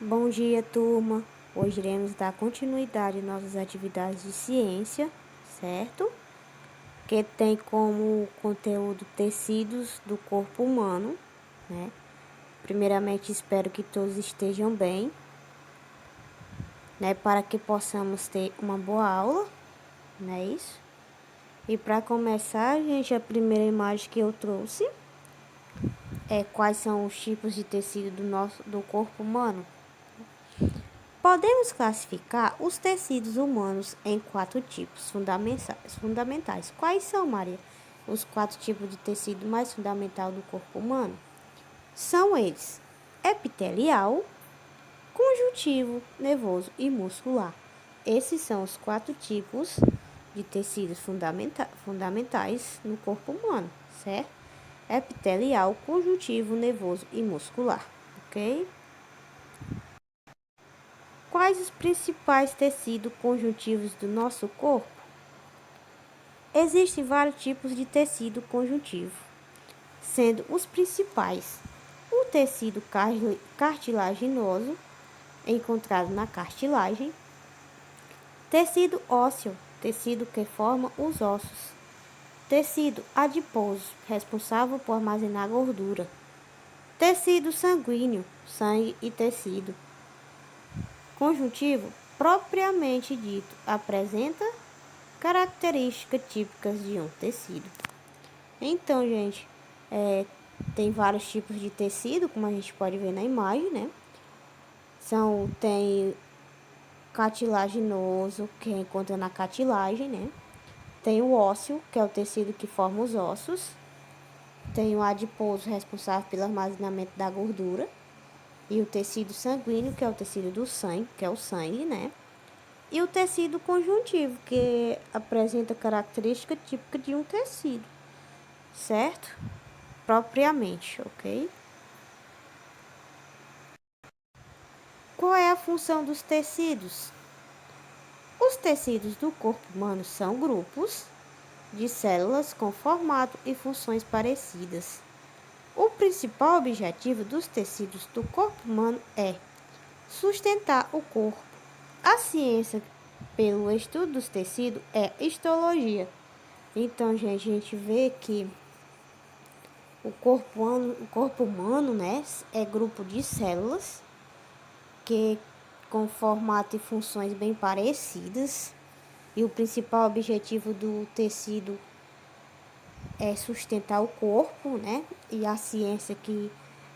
Bom dia, turma! Hoje iremos dar continuidade às nossas atividades de ciência, certo? Que tem como conteúdo tecidos do corpo humano, né? Primeiramente, espero que todos estejam bem, né? Para que possamos ter uma boa aula, não é isso? E para começar, gente, a primeira imagem que eu trouxe é quais são os tipos de tecido do corpo humano. Podemos classificar os tecidos humanos em 4 tipos fundamentais. Quais são, Maria? Os 4 tipos de tecido mais fundamental do corpo humano? São eles: epitelial, conjuntivo, nervoso e muscular. Esses são os 4 tipos de tecidos fundamentais no corpo humano, certo? Epitelial, conjuntivo, nervoso e muscular, ok? Quais os principais tecidos conjuntivos do nosso corpo? Existem vários tipos de tecido conjuntivo, sendo os principais o tecido cartilaginoso, encontrado na cartilagem, tecido ósseo, tecido que forma os ossos, tecido adiposo, responsável por armazenar gordura, tecido sanguíneo, sangue e tecido conjuntivo, propriamente dito, apresenta características típicas de um tecido. Então, gente, tem vários tipos de tecido, como a gente pode ver na imagem, né? Tem cartilaginoso, que encontra na cartilagem, né? Tem o ósseo, que é o tecido que forma os ossos. Tem o adiposo, responsável pelo armazenamento da gordura. E o tecido sanguíneo, que é o tecido do sangue, que é o sangue, né? E o tecido conjuntivo, que apresenta característica típica de um tecido, certo? Propriamente, ok? Qual é a função dos tecidos? Os tecidos do corpo humano são grupos de células com formato e funções parecidas. O principal objetivo dos tecidos do corpo humano é sustentar o corpo. A ciência pelo estudo dos tecidos é histologia. Então, gente, a gente vê que o corpo humano, né, é grupo de células que com formato e funções bem parecidas. E o principal objetivo do tecido é sustentar o corpo, né? E a ciência que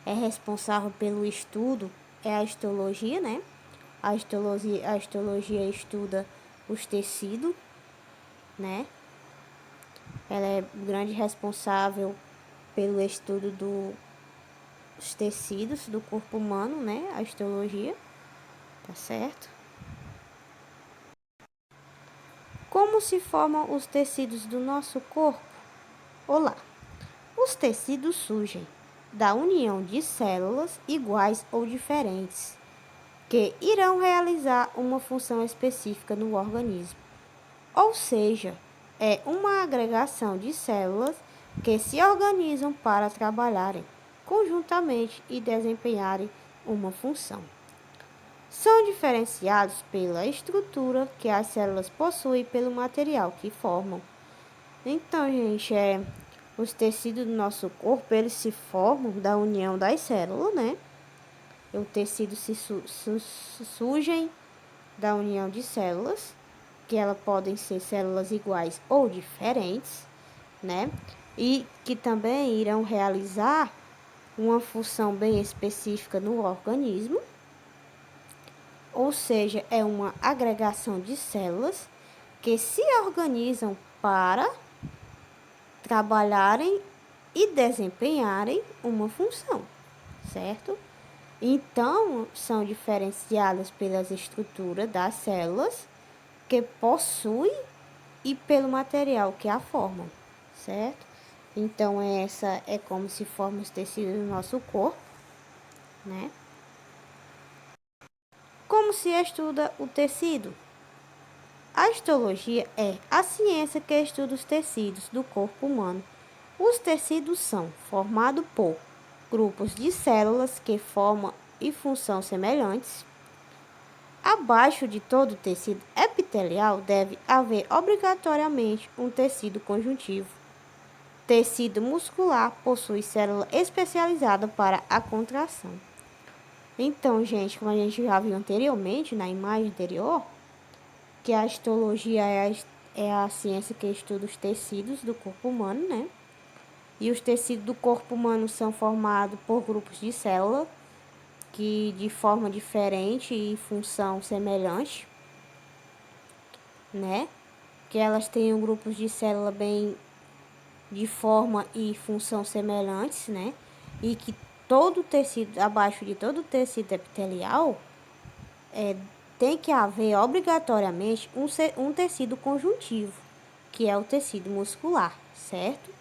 é responsável pelo estudo é a histologia, né? A histologia estuda os tecidos, né? Ela é grande responsável pelo estudo dos tecidos do corpo humano, né? A histologia, tá certo? Como se formam os tecidos do nosso corpo? Olá! Os tecidos surgem da união de células iguais ou diferentes, que irão realizar uma função específica no organismo. Ou seja, é uma agregação de células que se organizam para trabalharem conjuntamente e desempenharem uma função. São diferenciados pela estrutura que as células possuem e pelo material que formam. Então, gente, os tecidos do nosso corpo, eles se formam da união das células, né? O tecido surgem da união de células, que elas podem ser células iguais ou diferentes, né? E que também irão realizar uma função bem específica no organismo. Ou seja, é uma agregação de células que se organizam para trabalharem e desempenharem uma função, certo? Então, são diferenciadas pelas estruturas das células que possuem e pelo material que a formam, certo? Então, essa é como se formam os tecidos do nosso corpo, né? Como se estuda o tecido? A histologia é a ciência que estuda os tecidos do corpo humano. Os tecidos são formados por grupos de células que formam e função semelhantes. Abaixo de todo tecido epitelial deve haver obrigatoriamente um tecido conjuntivo. Tecido muscular possui célula especializada para a contração. Então, gente, como a gente já viu anteriormente, na imagem anterior, que a histologia é a ciência que estuda os tecidos do corpo humano, né? E os tecidos do corpo humano são formados por grupos de células que de forma diferente e função semelhante, né? Que elas têm grupos de célula bem de forma e função semelhantes, né? E que todo tecido, abaixo de todo tecido epitelial, tem que haver obrigatoriamente um tecido conjuntivo, que é o tecido muscular, certo?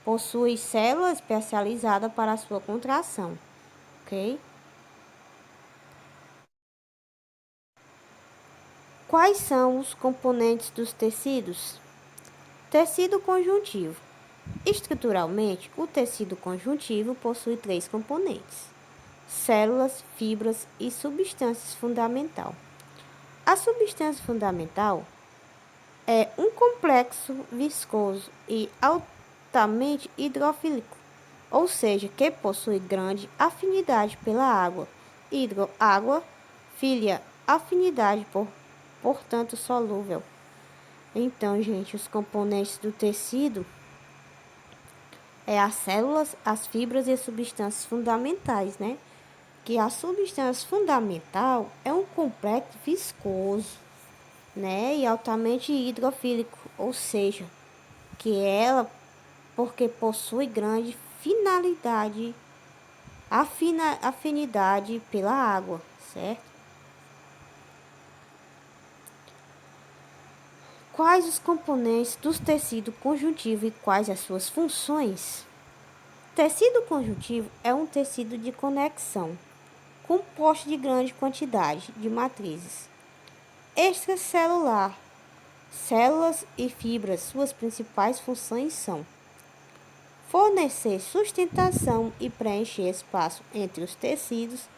Possui células especializadas para a sua contração, ok? Quais são os componentes dos tecidos? Tecido conjuntivo. Estruturalmente, o tecido conjuntivo possui três componentes: células, fibras e substâncias fundamental. A substância fundamental é um complexo viscoso e altamente hidrofílico, ou seja, que possui grande afinidade pela água. Água, filia, afinidade portanto solúvel. Então, gente, os componentes do tecido as células, as fibras e as substâncias fundamentais, né? Que a substância fundamental é um complexo viscoso, né? E altamente hidrofílico, ou seja, que ela, porque possui grande afinidade pela água, certo? Quais os componentes dos tecidos conjuntivos e quais as suas funções? Tecido conjuntivo é um tecido de conexão, composto de grande quantidade de matrizes extracelular, células e fibras. Suas principais funções são fornecer sustentação e preencher espaço entre os tecidos.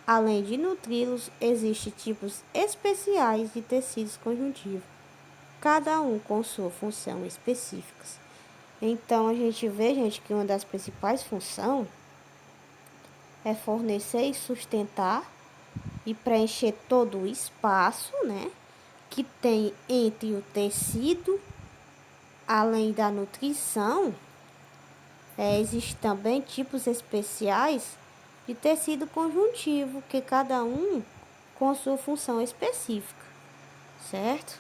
Além de nutri-los, existem tipos especiais de tecidos conjuntivos, cada um com sua função específica. Então, a gente vê, gente, que uma das principais funções é fornecer e sustentar e preencher todo o espaço, né, que tem entre o tecido. Além da nutrição, existem também tipos especiais de tecido conjuntivo, que cada um com sua função específica, certo?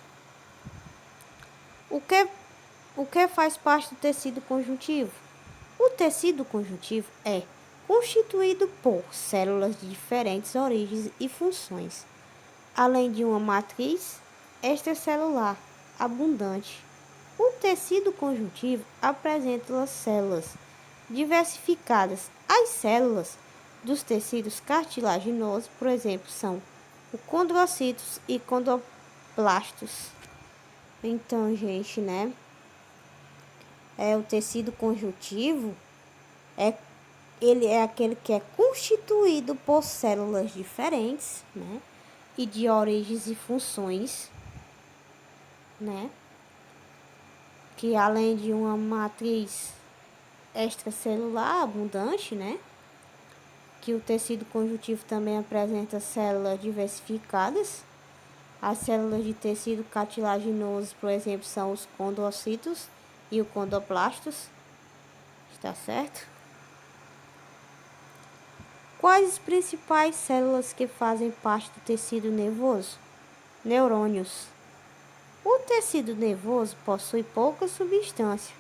O que faz parte do tecido conjuntivo? O tecido conjuntivo é constituído por células de diferentes origens e funções, além de uma matriz extracelular abundante. O tecido conjuntivo apresenta as células diversificadas. As células dos tecidos cartilaginosos, por exemplo, são os condrocitos e condroplastos. Então, gente, né? O tecido conjuntivo ele é aquele que é constituído por células diferentes, né? E de origens e funções, né? Que além de uma matriz extracelular abundante, né? Que o tecido conjuntivo também apresenta células diversificadas. As células de tecido cartilaginoso, por exemplo, são os condrocitos e os condroplastos. Está certo? Quais as principais células que fazem parte do tecido nervoso? Neurônios. O tecido nervoso possui pouca substância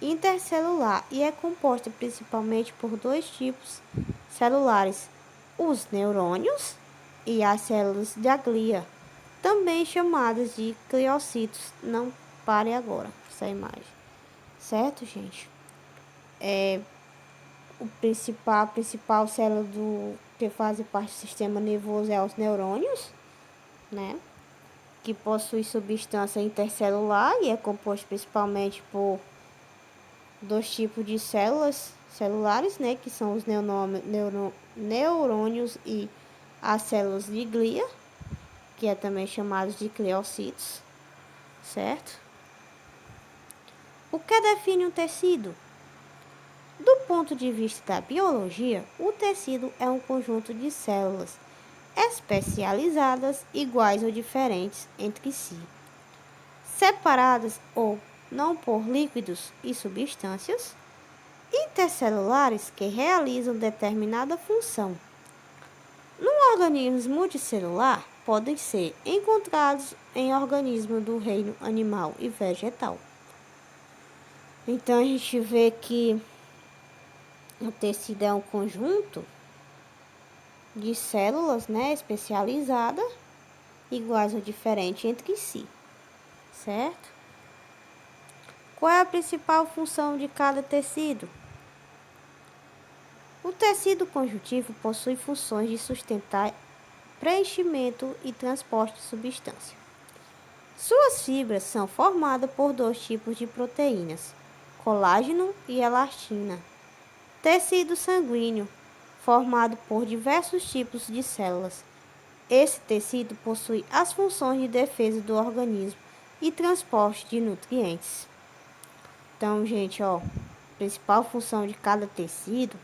intercelular e é composto principalmente por dois tipos celulares: os neurônios e as células da glia, também chamadas de gliocitos. Não pare agora essa imagem, certo, gente? A principal célula que faz parte do sistema nervoso é os neurônios, né? Que possui substância intercelular e é composto principalmente por dois tipos de células celulares, né, que são os neurônios e as células de glia, que é também chamados de gliocitos, certo? O que define um tecido? Do ponto de vista da biologia, o tecido é um conjunto de células especializadas, iguais ou diferentes entre si, separadas ou não por líquidos e substâncias intercelulares que realizam determinada função. No organismo multicelular, podem ser encontrados em organismos do reino animal e vegetal. Então, a gente vê que o tecido é um conjunto de células, né, especializadas, iguais ou diferentes entre si, certo? Qual é a principal função de cada tecido? O tecido conjuntivo possui funções de sustentar preenchimento e transporte de substância. Suas fibras são formadas por dois tipos de proteínas, colágeno e elastina. Tecido sanguíneo, formado por diversos tipos de células. Esse tecido possui as funções de defesa do organismo e transporte de nutrientes. Então, gente, ó, a principal função de cada tecido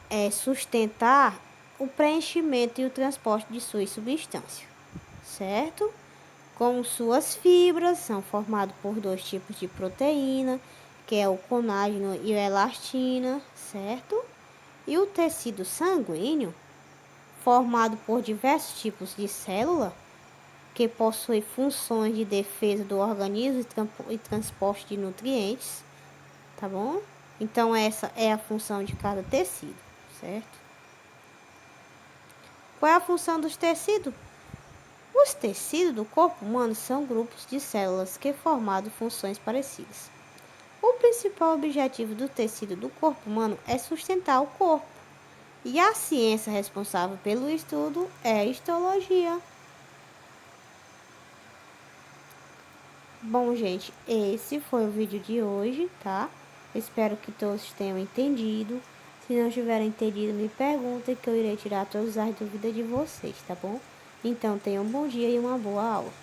é sustentar o preenchimento e o transporte de suas substâncias, certo? Como suas fibras são formadas por dois tipos de proteína, que é o colágeno e a elastina, certo? E o tecido sanguíneo, formado por diversos tipos de célula, que possui funções de defesa do organismo e transporte de nutrientes, tá bom? Então, essa é a função de cada tecido, certo? Qual é a função dos tecidos? Os tecidos do corpo humano são grupos de células que formam funções parecidas. O principal objetivo do tecido do corpo humano é sustentar o corpo. E a ciência responsável pelo estudo é a histologia. Bom, gente, esse foi o vídeo de hoje, tá? Espero que todos tenham entendido. Se não tiverem entendido, me perguntem que eu irei tirar todas as dúvidas de vocês, tá bom? Então, tenham um bom dia e uma boa aula.